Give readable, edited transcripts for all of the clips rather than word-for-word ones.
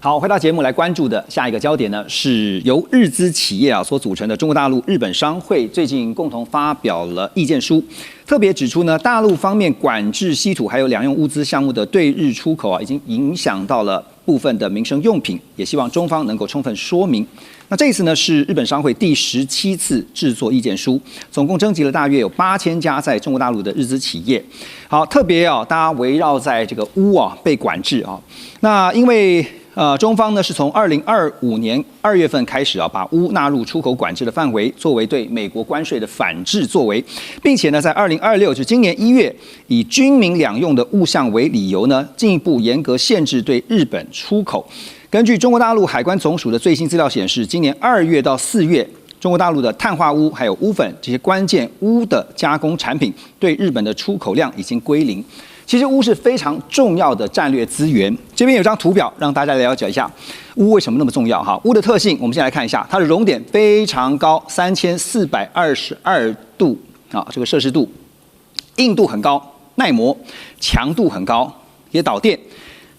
好，回到節目來關注的下一個焦點呢，是由日資企業所組成的中國大陸日本商會最近共同發表了意見書，特別指出呢，大陸方面管制稀土還有兩用物資項目的對日出口已經影響到了部分的民生用品，也希望中方能夠充分說明。那這一次呢，是日本商會第17次制作意見書，總共徵集了大約有8000家在中國大陸的日資企業。好，特別大家圍繞在這個鎢被管制那因為中方呢是從2025年2月份開始把鎢納入出口管制的範圍，作為對美國關稅的反制作為，並且呢在2026就是今年1月，以軍民兩用的物項為理由呢，進一步嚴格限制對日本出口。根據中國大陸海關總署的最新資料顯示，今年2月到4月，中國大陸的碳化鎢還有鎢粉這些關鍵鎢的加工產品對日本的出口量已經歸零。其實鎢是非常重要的戰略資源，這邊有張圖表讓大家了解一下鎢為什麼那麼重要鎢的特性。我們先來看一下，它的熔點非常高，3422度這個攝氏度，硬度很高，耐磨，強度很高，也导電，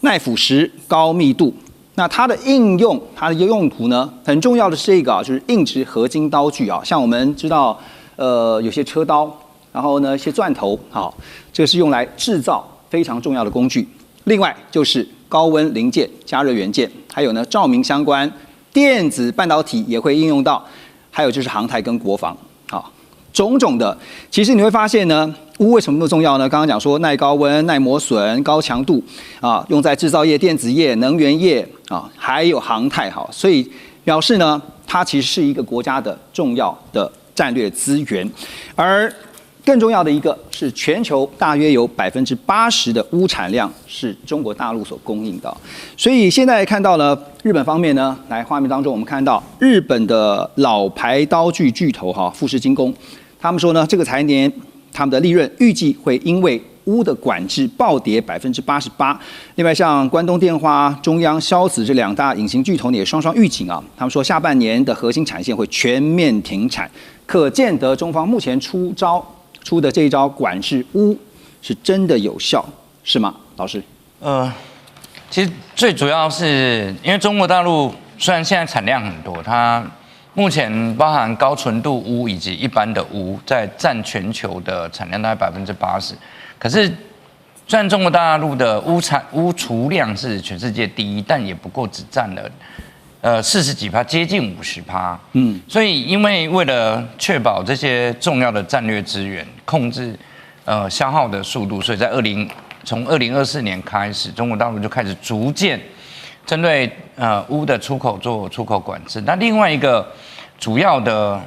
耐腐蚀，高密度。那它的应用，它的用途呢，很重要的是这個就是硬质合金刀具像我们知道有些車刀，然後呢一些鑽頭這個是用來製造非常重要的工具。另外就是高溫零件、加熱元件，還有呢照明相關、電子半導體也會應用到，還有就是航太跟國防種種的。其實你會發現呢，鎢為什麼那麼重要呢？剛剛講說耐高溫、耐磨損、高強度用在製造業、電子業、能源業還有航太所以表示呢，它其實是一個國家的重要的戰略資源。而更重要的一個是，全球大約有80%的鎢產量是中國大陸所供應的。所以現在看到了日本方面呢，來畫面當中我們看到日本的老牌刀具巨頭富士精工。他們說呢，這個財年他們的利潤預計會因為鎢的管制暴跌88%。另外，像關東電話、中央蕭子這兩大隱形巨頭也雙雙預警他們說下半年的核心產線會全面停產，可見得中方目前出的這一招管制鎢是真的有效，是嗎？老師？其實最主要是因為中國大陸雖然現在產量很多，它目前包含高純度鎢以及一般的鎢，在佔全球的產量大概80%。可是，雖然中國大陸的鎢儲量是全世界第一，但也不過只佔了40幾%，接近50%。所以因為了確保這些重要的戰略資源，控制消耗的速度，所以在從2024年開始，中國大陸就開始逐漸針對鎢的出口做出口管制。那另外一個主要的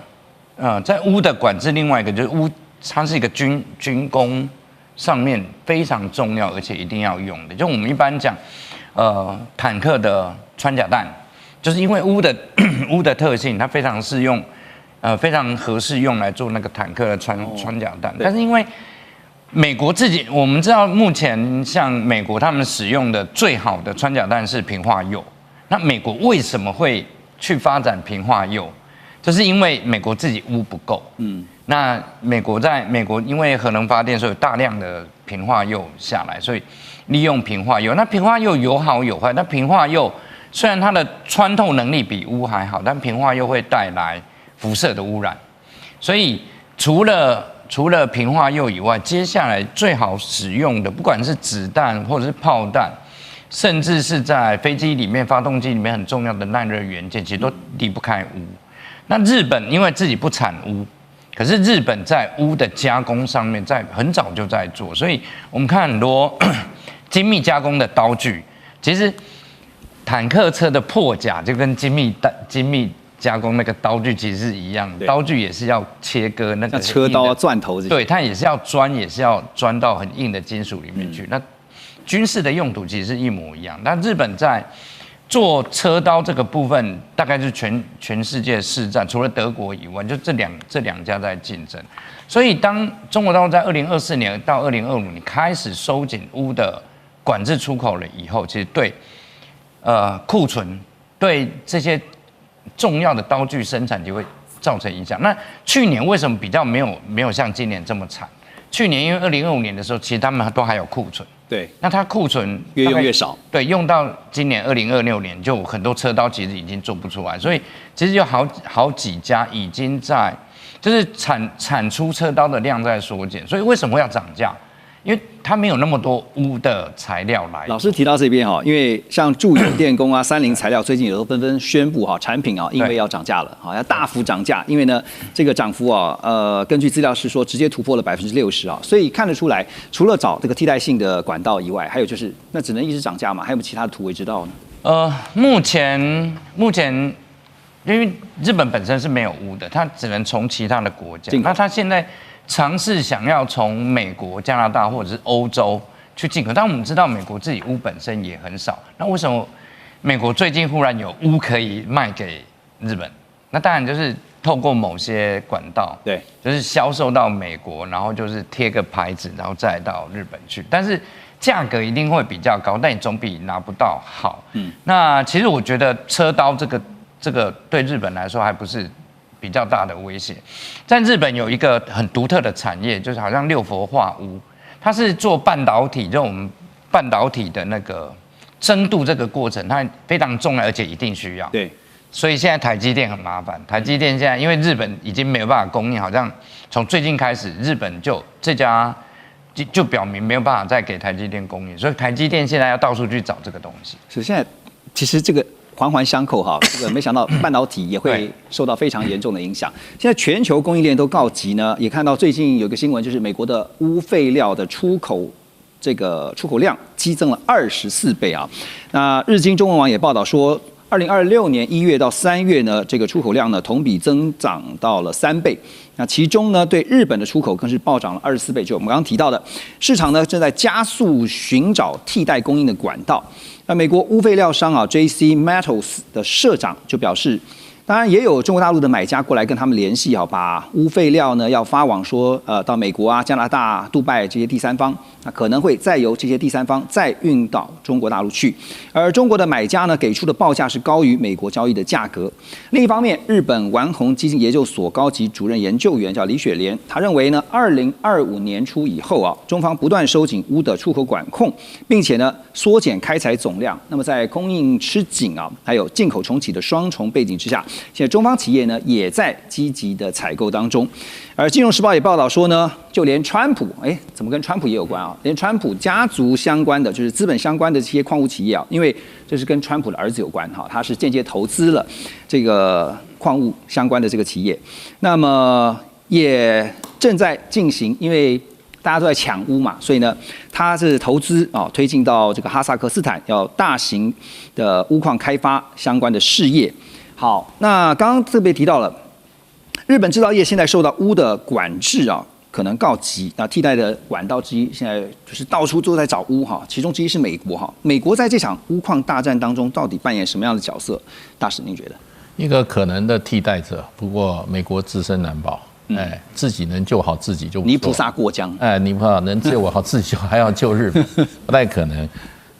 在鎢的管制，另外一個就是鎢，它是一個軍工上面非常重要而且一定要用的。就我們一般講坦克的穿甲彈，就是因為鎢的特性，它非常適用非常合適用來做那個坦克的穿甲彈。但是因為美國自己，我們知道目前像美國他們使用的最好的穿甲彈是砷化鈾。那美國為什麼會去發展砷化鈾？就是因為美國自己鎢不夠。那美國因為核能發電，所以有大量的砷化鈾下來，所以利用砷化鈾。那砷化鈾有好有壞。那砷化鈾雖然它的穿透能力比鎢還好，但砷化鈾會帶來輻射的污染。所以除了砷化鈾以外，接下來最好使用的，不管是子彈或者是炮彈，甚至是在飛機裡面、發動機裡面很重要的耐熱元件，其實都離不開鎢。那日本因為自己不產鎢，可是日本在鎢的加工上面，在很早就在做，所以我们看很多精密加工的刀具，其實坦克車的破甲就跟精密加工那個刀具其實是一樣的，刀具也是要切割那個車刀、鑽頭這些，對，它也是要鑽到很硬的金屬裡面去。那軍事的用途其實是一模一樣。那日本在做車刀這個部分，大概是全世界市占，除了德國以外，就這兩家在競爭。所以當中國大陸在2024年到2025年開始收緊鎢的管制出口了以後，其實對庫存、對這些重要的刀具生產就會造成影響。那去年為什麼比較沒有像今年這麼慘？去年因為2025年的時候，其實他們都還有庫存。對，那它庫存越用越少。對，用到今年2026年，就很多車刀其實已經做不出來，所以其實有好幾家已經在，就是產出車刀的量在縮減。所以為什麼會要漲價？因為它沒有那麼多鎢的材料來。老師提到這邊哈，因為像住友電工啊、三菱材料最近也都紛紛宣布哈，產品啊因為要漲價了，要大幅漲價。因為呢，這個漲幅啊，根據資料是說直接突破了60%啊，所以看得出來，除了找這個替代性的管道以外，還有就是那只能一直漲價嘛，還有沒有其他的突圍之道呢？目前，因為日本本身是沒有鎢的，它只能從其他的國家。那它現在嘗試想要從美國、加拿大或者是歐洲去進口，但我們知道美國自己鎢本身也很少，那為什麼美國最近忽然有鎢可以賣給日本？那當然就是透過某些管道，對，就是銷售到美國，然後就是貼個牌子，然後再到日本去，但是價格一定會比較高，但你總比拿不到好。那其實我覺得車刀這個對日本來說還不是比較大的威脅。在日本有一個很獨特的產業，就是好像六氟化鎢，它是做半導体，就我們半導體的那個蒸鍍這個過程，它非常重要，而且一定需要。对，所以現在台積電很麻煩。台積電現在因為日本已經沒有辦法供應，好像從最近開始，日本就這家就表明沒有辦法再給台積電供應，所以台積電現在要到處去找這個東西。是现在其實這個環環相扣哈，這個沒想到半導體也會受到非常嚴重的影響。現在全球供應鏈都告急呢，也看到最近有個新聞，就是美國的鎢廢料的出口量激增了24倍啊。那日經中文網也報道說，2026年1月到3月呢，這個出口量呢同比增長到了3倍。那其中呢，對日本的出口更是暴漲了24倍。就我們剛剛提到的，市場呢正在加速尋找替代供應的管道。那美國鎢廢料商啊 JC Metals 的社長就表示，當然也有中國大陸的買家過來跟他們聯繫啊，把鎢廢料呢要發往說到美國啊、加拿大、杜拜這些第三方，那可能會再由這些第三方再運到中國大陸去。而中國的買家呢給出的報價是高於美國交易的價格。另一方面，日本丸紅基金研究所高級主任研究員叫李雪蓮，他認為呢，2025年初以後啊，中方不斷收緊鎢的出口管控，並且呢縮減開採總量。那麼在供應吃緊啊，還有進口重啟的雙重背景之下，現在中方企業呢也在積極的採購當中。而《金融時報》也報道說呢，就連川普，怎麼跟川普也有關啊？連川普家族相關的，就是資本相關的這些礦物企業啊，因為這是跟川普的兒子有關哈，他是間接投資了這個礦物相關的這個企業，那麼也正在進行，因為大家都在搶鎢嘛，所以呢，他是投資啊，推進到這個哈薩克斯坦，要大型的鎢礦開發相關的事業。好，那剛剛特別提到了，日本製造業現在受到鎢的管制啊，可能告急。那替代的管道之一，現在就是到處都在找鎢哈，其中之一是美國哈。美國在這場鎢礦大戰當中，到底扮演什麼樣的角色？大使，您覺得？一個可能的替代者，不過美國自身難保，自己能救好自己就不錯。泥菩薩過江，泥菩薩能救好自己，還要救日本，不太可能。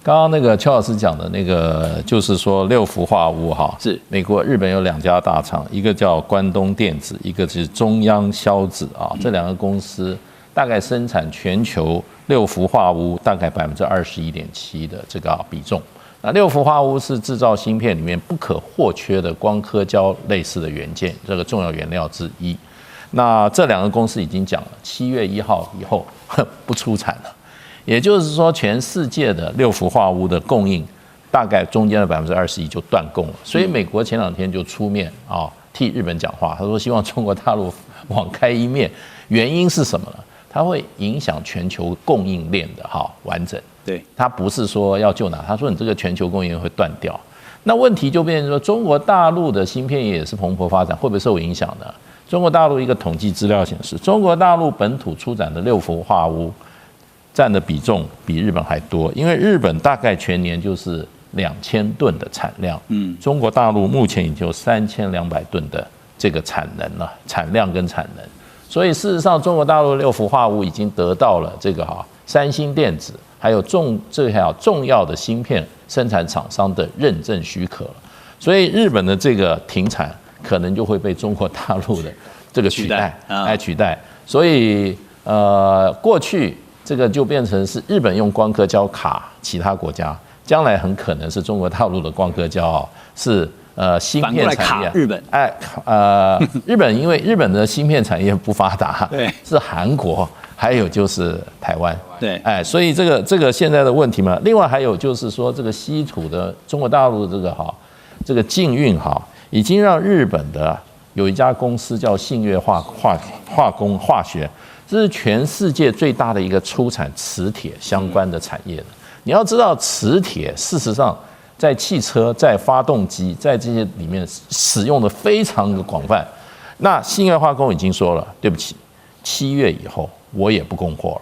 剛剛那個邱老師講的那個，就是說六氟化鎢哈，是美國、日本有兩家大廠，一個叫關東電子，一個是中央硝子啊，這兩個公司大概生產全球六氟化鎢大概21.7%的這個比重。那六氟化鎢是製造芯片裡面不可或缺的光刻膠類似的元件，這個重要原料之一。那這兩個公司已經講了，7月1號以後不出產了。也就是說，全世界的六氟化鎢的供應，大概中間的21%就斷供了。所以美國前兩天就出面啊，替日本講話，他說希望中國大陸網開一面。原因是什麼呢？它會影響全球供應鏈的完整。對，他不是說要救哪，他說你這個全球供應鏈會斷掉。那問題就變成說，中國大陸的芯片業也是蓬勃發展，會不會受影響呢？中國大陸一個統計資料顯示，中國大陸本土出展的六氟化鎢佔的比重比日本還多，因為日本大概全年就是2000噸的產量，中國大陸目前已經有3200噸的這個產能了，產量跟產能，所以事實上中國大陸六氟化鎢已經得到了這個三星電子還有重要的芯片生產廠商的認證許可了，所以日本的這個停產可能就會被中國大陸的這個取代，所以過去這個就變成是日本用光刻膠卡其他國家，將來很可能是中國大陸的光刻膠是芯片產業。日本日本因為日本的芯片產業不發達，對，是韓國，還有就是台灣，對，所以這個現在的問題嘛，另外還有就是說這個稀土的中國大陸這個禁運已經讓日本的有一家公司叫信越化學，這是全世界最大的一個出產磁鐵相關的產業的。你要知道，磁鐵事實上在汽車、在發動機、在這些裡面使用的非常的廣泛。那信越化工已經說了，對不起，7月以後我也不供貨了。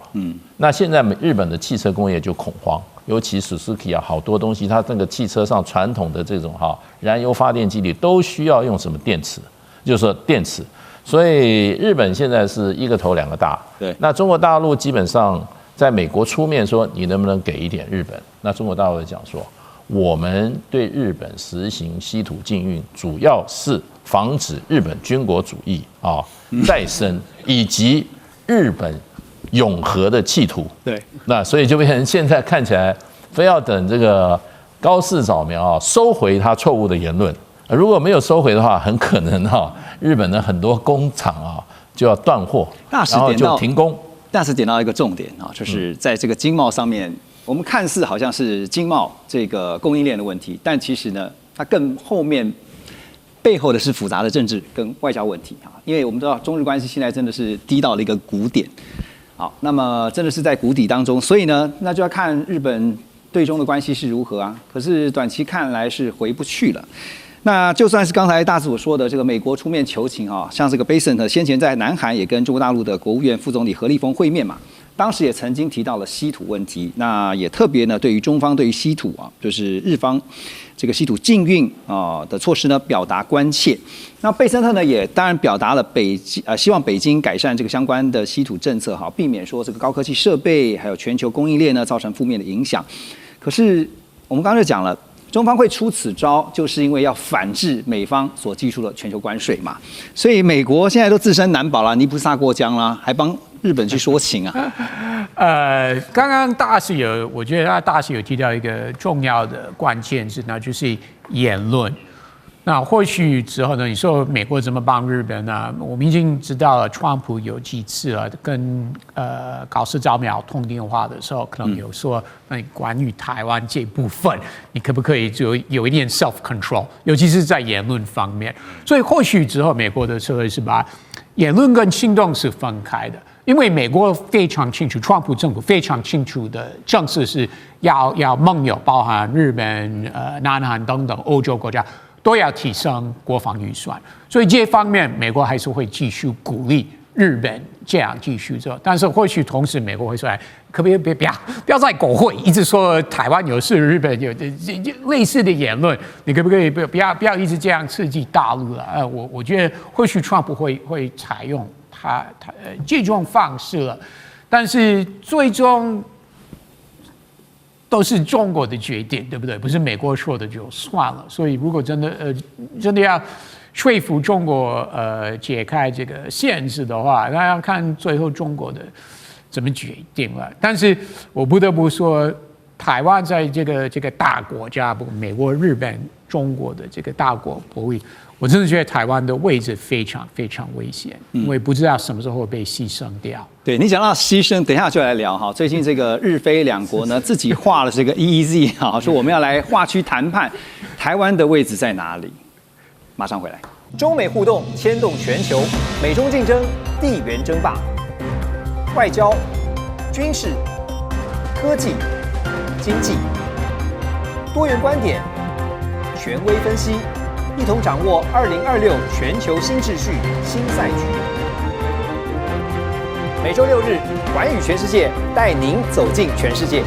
那現在日本的汽車工業就恐慌，尤其 Suzuki 好多東西，它那個汽車上傳統的這種燃油發電機裡都需要用什麼電池，就是說電池。所以日本現在是一個頭兩個大。對，那中國大陸基本上在美国出面說你能不能給一點日本？那中國大陸講說，我們對日本實行稀土禁運，主要是防止日本軍國主義再生，以及日本永和的企圖。对，那所以就变成現在看起來，非要等這個高市早苗收回他錯誤的言論。如果沒有收回的話，很可能日本的很多工廠就要斷貨，然後就停工。大使點到一個重點就是在這個經貿上面，我們看似好像是經貿這個供應鏈的問題，但其實呢，它更後面背後的是複雜的政治跟外交問題。因為我們知道中日關係現在真的是低到了一個谷點，好，那麼真的是在谷底當中，所以呢，那就要看日本對中的關係是如何啊。可是短期看來是回不去了。那就算是剛才大使所說的這個美國出面求情像這個 Bessent 先前在南韓也跟中國大陸的國務院副總理何立峰會面嘛，當時也曾經提到了稀土問題，那也特別呢对於中方對於稀土就是日方這個稀土禁運的措施呢表達關切。那貝森特呢也當然表達了希望北京改善這個相關的稀土政策避免說這個高科技設備還有全球供應鏈呢造成負面的影響。可是我們剛剛就講了，中方會出此招，就是因為要反制美方所祭出的全球關稅嘛。所以美國現在都自身難保了，泥菩薩過江啦，還幫日本去說情啊。剛剛我覺得大使有提到一個重要的關鍵字，那就是言論。那或許之後呢，你說美國怎麼幫日本呢？我們已經知道了，川普有幾次跟高市早苗通電話的時候，可能有說，那關於台灣這部分，你可不可以就有一點 self control， 尤其是在言論方面。所以或許之後美國的社會是把言論跟行動是分開的，因為美國非常清楚，川普政府非常清楚的政策是要盟友，包含日本、南韓等等歐洲國家，都要提升國防預算，所以這方面美國還是會繼續鼓勵日本這樣繼續做。但是或許同時美國會說，可不可以不要在國會一直說台灣有事，日本有類似的言論，你可不可以不要一直這樣刺激大陸了？我覺得或許川普會採用他這種方式了，但是最終都是中國的決定，對不對？不是美国說的就算了。所以如果真的要說服中國解開這個限制的話，那要看最後中國的怎麼決定了。但是我不得不說，台灣在這個大國家，不美國、日本、中國的這個大國博弈，我真的覺得台灣的位置非常非常危險，因為不知道什麼時候會被犧牲掉。對，你講到犧牲，等一下就來聊哈。最近這個日菲兩國呢，自己畫了這個 EEZ 哈，說我們要來劃區談判，台灣的位置在哪裡？馬上回來。中美互動牽動全球，美中競爭，地緣爭霸，外交、軍事、科技、經濟，多元觀點，權威分析。一同掌握2026全球新秩序、新賽局。每週6日，寰宇全世界帶您走進全世界。